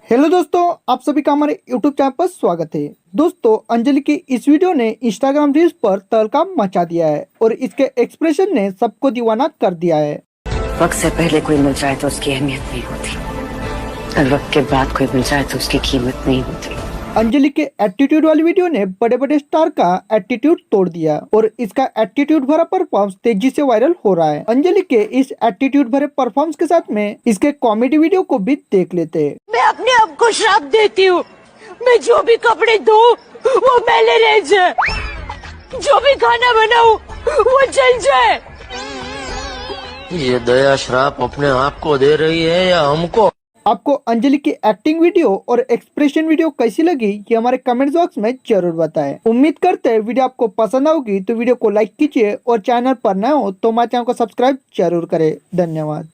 Hello दोस्तों, आप सभी का हमारे यूट्यूब चैनल पर स्वागत है। दोस्तों, अंजलि की इस वीडियो ने इंस्टाग्राम रील्स पर तहलका मचा दिया है और इसके एक्सप्रेशन ने सबको दीवाना कर दिया है। वक्त से पहले कोई मिल जाए तो उसकी अहमियत नहीं होती, और वक्त के बाद कोई मिल जाए तो उसकी कीमत नहीं होती। अंजलि के एटीट्यूड वाली वीडियो ने बड़े बड़े स्टार का एटीट्यूड तोड़ दिया और इसका एटीट्यूड भरा परफॉर्मेंस तेजी से वायरल हो रहा है। अंजलि के इस एटीट्यूड भरे परफॉर्मेंस के साथ में इसके कॉमेडी वीडियो को भी देख लेते हैं। मैं अपने आप को श्राप देती हूँ, मैं जो भी कपड़े धोऊं वो मैले रह जाए, जो भी खाना बनाऊं वो जल जाए। ये दया श्राप अपने आप को दे रही है या हमको? आपको अंजलि की एक्टिंग वीडियो और एक्सप्रेशन वीडियो कैसी लगी ये हमारे कमेंट बॉक्स में जरूर बताएं। उम्मीद करते हैं वीडियो आपको पसंद होगी, तो वीडियो को लाइक कीजिए और चैनल पर नए हो तो हमारे चैनल को सब्सक्राइब जरूर करें। धन्यवाद।